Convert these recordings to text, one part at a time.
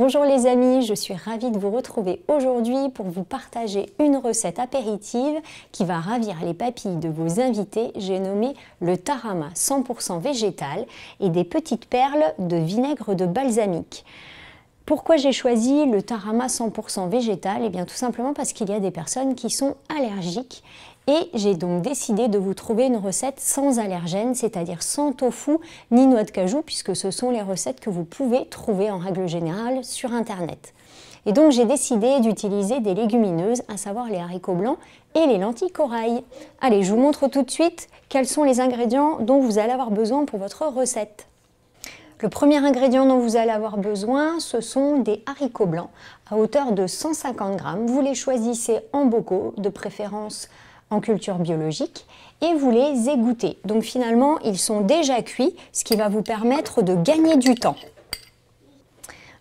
Bonjour les amis, je suis ravie de vous retrouver aujourd'hui pour vous partager une recette apéritive qui va ravir les papilles de vos invités. J'ai nommé le tarama 100% végétal et des petites perles de vinaigre de balsamique. Pourquoi j'ai choisi le tarama 100% végétal? Eh bien tout simplement parce qu'il y a des personnes qui sont allergiques et j'ai donc décidé de vous trouver une recette sans allergènes, c'est-à-dire sans tofu ni noix de cajou, puisque ce sont les recettes que vous pouvez trouver en règle générale sur internet. Et donc j'ai décidé d'utiliser des légumineuses, à savoir les haricots blancs et les lentilles corail. Allez, je vous montre tout de suite quels sont les ingrédients dont vous allez avoir besoin pour votre recette. Le premier ingrédient dont vous allez avoir besoin, ce sont des haricots blancs à hauteur de 150 g. Vous les choisissez en bocaux, de préférence en culture biologique, et vous les égouttez. Donc finalement, ils sont déjà cuits, ce qui va vous permettre de gagner du temps.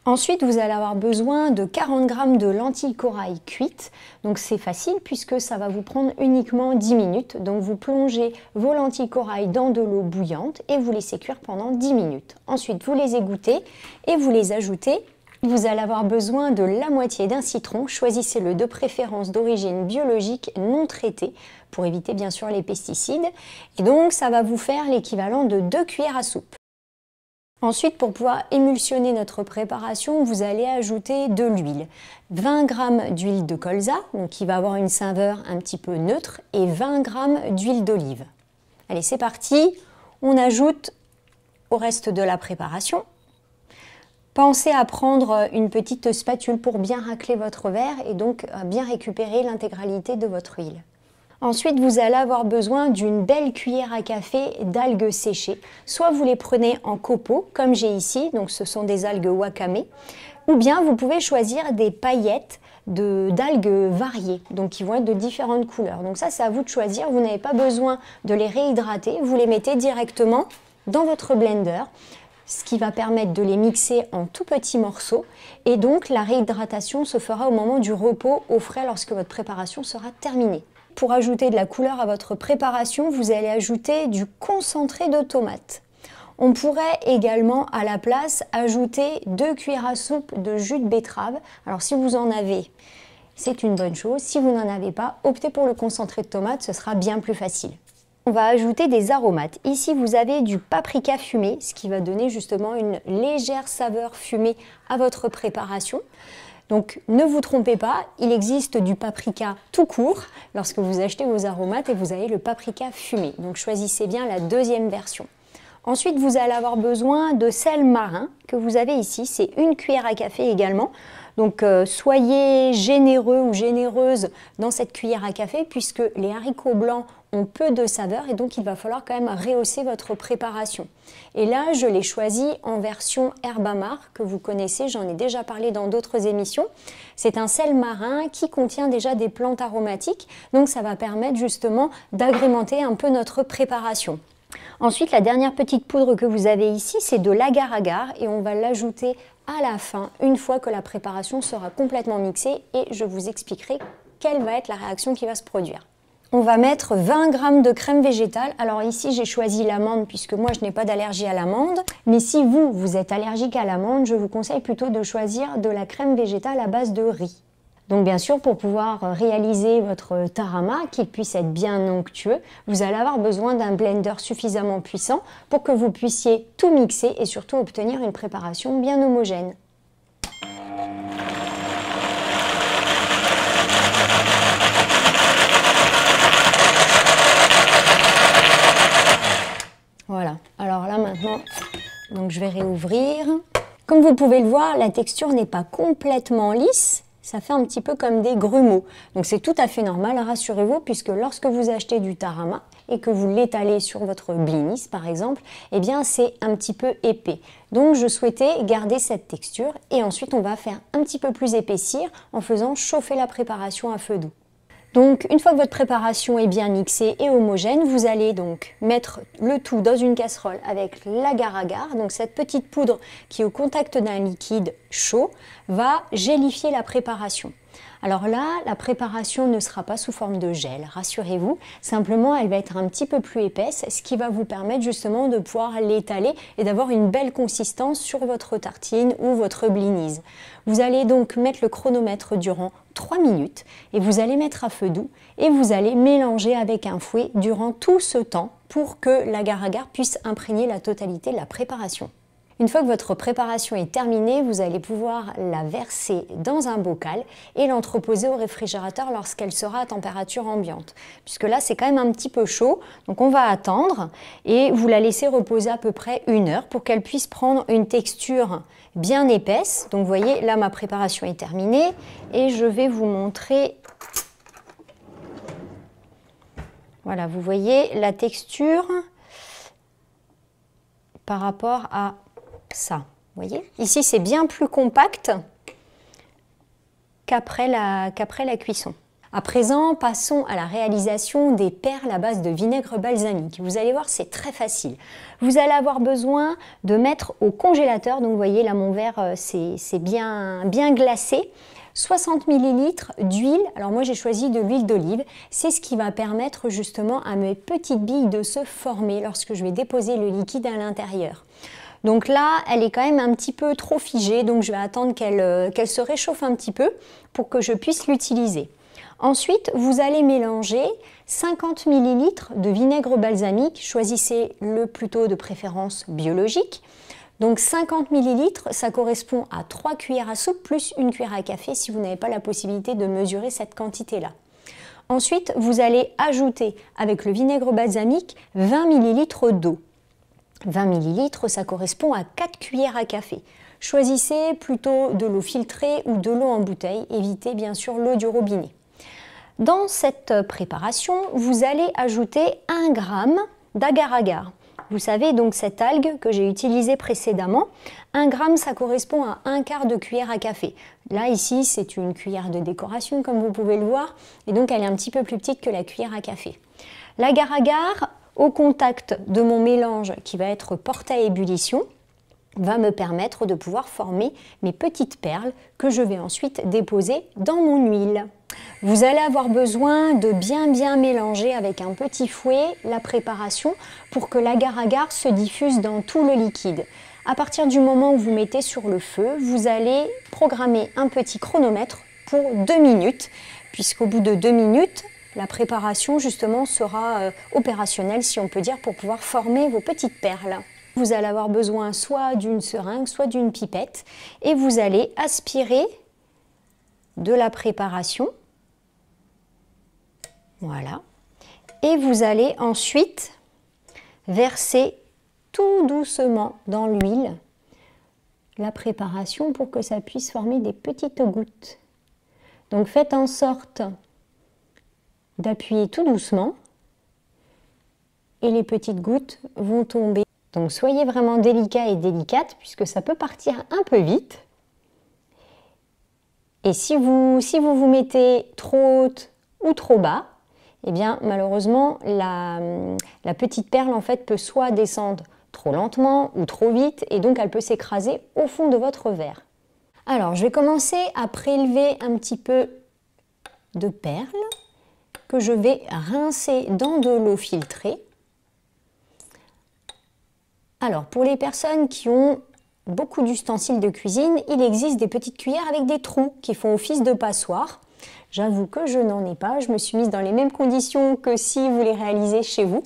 Ensuite, vous allez avoir besoin de 40 g de lentilles corail cuites. Donc c'est facile puisque ça va vous prendre uniquement 10 minutes. Donc vous plongez vos lentilles corail dans de l'eau bouillante et vous laissez cuire pendant 10 minutes. Ensuite, vous les égouttez et vous les ajoutez. Vous allez avoir besoin de la moitié d'un citron. Choisissez-le de préférence d'origine biologique non traité pour éviter bien sûr les pesticides. Et donc ça va vous faire l'équivalent de 2 cuillères à soupe. Ensuite, pour pouvoir émulsionner notre préparation, vous allez ajouter de l'huile. 20 g d'huile de colza, donc qui va avoir une saveur un petit peu neutre, et 20 g d'huile d'olive. Allez, c'est parti. On ajoute au reste de la préparation. Pensez à prendre une petite spatule pour bien racler votre verre et donc bien récupérer l'intégralité de votre huile. Ensuite, vous allez avoir besoin d'une belle cuillère à café d'algues séchées. Soit vous les prenez en copeaux, comme j'ai ici, donc ce sont des algues wakame, ou bien vous pouvez choisir des paillettes d'algues variées, donc qui vont être de différentes couleurs. Donc ça, c'est à vous de choisir. Vous n'avez pas besoin de les réhydrater, vous les mettez directement dans votre blender, ce qui va permettre de les mixer en tout petits morceaux. Et donc, la réhydratation se fera au moment du repos au frais lorsque votre préparation sera terminée. Pour ajouter de la couleur à votre préparation, vous allez ajouter du concentré de tomate. On pourrait également à la place ajouter 2 cuillères à soupe de jus de betterave. Alors si vous en avez, c'est une bonne chose. Si vous n'en avez pas, optez pour le concentré de tomate, ce sera bien plus facile. On va ajouter des aromates. Ici, vous avez du paprika fumé, ce qui va donner justement une légère saveur fumée à votre préparation. Donc ne vous trompez pas, il existe du paprika tout court lorsque vous achetez vos aromates et vous avez le paprika fumé. Donc choisissez bien la deuxième version. Ensuite, vous allez avoir besoin de sel marin que vous avez ici, c'est 1 cuillère à café également. Donc soyez généreux ou généreuse dans cette cuillère à café puisque les haricots blancs ont peu de saveur et donc il va falloir quand même rehausser votre préparation. Et là, je l'ai choisi en version herbe amare que vous connaissez, j'en ai déjà parlé dans d'autres émissions. C'est un sel marin qui contient déjà des plantes aromatiques, donc ça va permettre justement d'agrémenter un peu notre préparation. Ensuite, la dernière petite poudre que vous avez ici, c'est de l'agar-agar et on va l'ajouter à la fin, une fois que la préparation sera complètement mixée et je vous expliquerai quelle va être la réaction qui va se produire. On va mettre 20 g de crème végétale. Alors ici, j'ai choisi l'amande puisque moi, je n'ai pas d'allergie à l'amande. Mais si vous êtes allergique à l'amande, je vous conseille plutôt de choisir de la crème végétale à base de riz. Donc bien sûr, pour pouvoir réaliser votre tarama, qu'il puisse être bien onctueux, vous allez avoir besoin d'un blender suffisamment puissant pour que vous puissiez tout mixer et surtout obtenir une préparation bien homogène. Voilà, alors là maintenant, donc je vais réouvrir. Comme vous pouvez le voir, la texture n'est pas complètement lisse. Ça fait un petit peu comme des grumeaux. Donc c'est tout à fait normal, rassurez-vous, puisque lorsque vous achetez du tarama et que vous l'étalez sur votre blinis par exemple, eh bien c'est un petit peu épais. Donc je souhaitais garder cette texture et ensuite on va faire un petit peu plus épaissir en faisant chauffer la préparation à feu doux. Donc une fois que votre préparation est bien mixée et homogène, vous allez donc mettre le tout dans une casserole avec l'agar-agar. Donc cette petite poudre qui au contact d'un liquide chaud va gélifier la préparation. Alors là, la préparation ne sera pas sous forme de gel, rassurez-vous. Simplement, elle va être un petit peu plus épaisse, ce qui va vous permettre justement de pouvoir l'étaler et d'avoir une belle consistance sur votre tartine ou votre blinise. Vous allez donc mettre le chronomètre durant 3 minutes et vous allez mettre à feu doux et vous allez mélanger avec un fouet durant tout ce temps pour que l'agar-agar puisse imprégner la totalité de la préparation. Une fois que votre préparation est terminée, vous allez pouvoir la verser dans un bocal et l'entreposer au réfrigérateur lorsqu'elle sera à température ambiante. Puisque là, c'est quand même un petit peu chaud, donc on va attendre et vous la laissez reposer à peu près 1 heure pour qu'elle puisse prendre une texture bien épaisse. Donc vous voyez, là ma préparation est terminée et je vais vous montrer. Voilà, vous voyez la texture par rapport à ça, vous voyez. Ici, c'est bien plus compact qu'après la cuisson. À présent, passons à la réalisation des perles à base de vinaigre balsamique. Vous allez voir, c'est très facile. Vous allez avoir besoin de mettre au congélateur, donc vous voyez là mon verre, c'est bien glacé. 60 ml d'huile, alors moi j'ai choisi de l'huile d'olive, c'est ce qui va permettre justement à mes petites billes de se former lorsque je vais déposer le liquide à l'intérieur. Donc là, elle est quand même un petit peu trop figée, donc je vais attendre qu'elle se réchauffe un petit peu pour que je puisse l'utiliser. Ensuite, vous allez mélanger 50 ml de vinaigre balsamique, choisissez le plutôt de préférence biologique. Donc 50 ml, ça correspond à 3 cuillères à soupe plus 1 cuillère à café si vous n'avez pas la possibilité de mesurer cette quantité-là. Ensuite, vous allez ajouter avec le vinaigre balsamique 20 ml d'eau. 20 ml, ça correspond à 4 cuillères à café. Choisissez plutôt de l'eau filtrée ou de l'eau en bouteille, évitez bien sûr l'eau du robinet. Dans cette préparation, vous allez ajouter 1 g d'agar-agar. Vous savez donc cette algue que j'ai utilisée précédemment, 1 g ça correspond à 1/4 de cuillère à café. Là ici c'est une cuillère de décoration comme vous pouvez le voir et donc elle est un petit peu plus petite que la cuillère à café. L'agar-agar au contact de mon mélange qui va être porté à ébullition va me permettre de pouvoir former mes petites perles que je vais ensuite déposer dans mon huile. Vous allez avoir besoin de bien mélanger avec un petit fouet la préparation pour que l'agar-agar se diffuse dans tout le liquide. À partir du moment où vous mettez sur le feu, vous allez programmer un petit chronomètre pour 2 minutes, puisqu'au bout de 2 minutes, la préparation justement sera opérationnelle, si on peut dire, pour pouvoir former vos petites perles. Vous allez avoir besoin soit d'une seringue, soit d'une pipette et vous allez aspirer de la préparation. Voilà. Et vous allez ensuite verser tout doucement dans l'huile la préparation pour que ça puisse former des petites gouttes. Donc faites en sorte d'appuyer tout doucement et les petites gouttes vont tomber. Donc soyez vraiment délicat et délicate puisque ça peut partir un peu vite. Et si vous mettez trop haute ou trop bas, eh bien malheureusement la petite perle en fait peut soit descendre trop lentement ou trop vite et donc elle peut s'écraser au fond de votre verre. Alors je vais commencer à prélever un petit peu de perles que je vais rincer dans de l'eau filtrée. Alors, pour les personnes qui ont beaucoup d'ustensiles de cuisine, il existe des petites cuillères avec des trous qui font office de passoire. J'avoue que je n'en ai pas, je me suis mise dans les mêmes conditions que si vous les réalisez chez vous.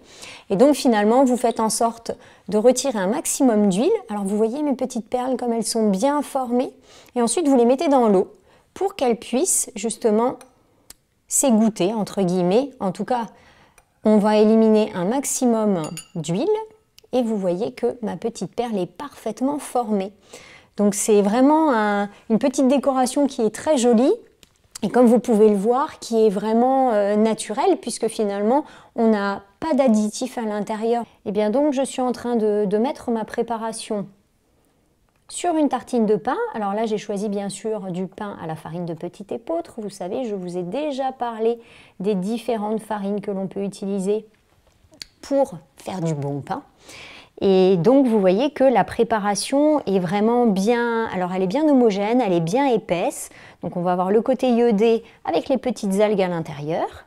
Et donc finalement, vous faites en sorte de retirer un maximum d'huile. Alors vous voyez mes petites perles comme elles sont bien formées. Et ensuite, vous les mettez dans l'eau pour qu'elles puissent justement s'égoutter, entre guillemets. En tout cas, on va éliminer un maximum d'huile. Et vous voyez que ma petite perle est parfaitement formée. Donc c'est vraiment une petite décoration qui est très jolie et comme vous pouvez le voir, qui est vraiment naturelle puisque finalement on n'a pas d'additifs à l'intérieur. Et bien donc je suis en train de mettre ma préparation sur une tartine de pain. Alors là, j'ai choisi bien sûr du pain à la farine de petit épeautre. Vous savez, je vous ai déjà parlé des différentes farines que l'on peut utiliser pour faire du bon pain. Et donc, vous voyez que la préparation est vraiment bien, alors elle est bien homogène, elle est bien épaisse. Donc, on va avoir le côté iodé avec les petites algues à l'intérieur.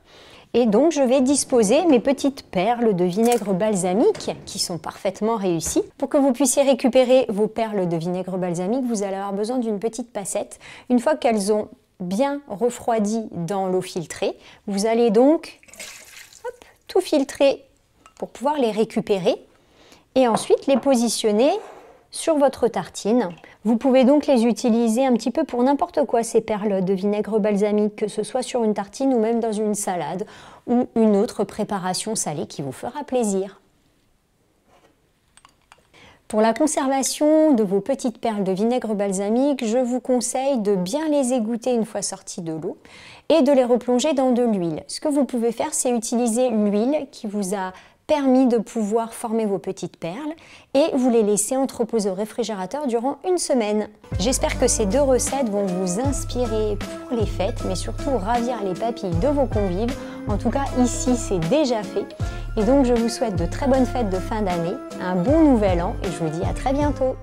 Et donc, je vais disposer mes petites perles de vinaigre balsamique qui sont parfaitement réussies. Pour que vous puissiez récupérer vos perles de vinaigre balsamique, vous allez avoir besoin d'une petite passette. Une fois qu'elles ont bien refroidi dans l'eau filtrée, vous allez donc tout filtrer pour pouvoir les récupérer. Et ensuite les positionner sur votre tartine. Vous pouvez donc les utiliser un petit peu pour n'importe quoi, ces perles de vinaigre balsamique, que ce soit sur une tartine ou même dans une salade ou une autre préparation salée qui vous fera plaisir. Pour la conservation de vos petites perles de vinaigre balsamique, je vous conseille de bien les égoutter une fois sorties de l'eau et de les replonger dans de l'huile. Ce que vous pouvez faire, c'est utiliser l'huile qui vous a permis de pouvoir former vos petites perles et vous les laisser entreposer au réfrigérateur durant une semaine. J'espère que ces deux recettes vont vous inspirer pour les fêtes, mais surtout ravir les papilles de vos convives. En tout cas, ici, c'est déjà fait. Et donc, je vous souhaite de très bonnes fêtes de fin d'année, un bon nouvel an et je vous dis à très bientôt.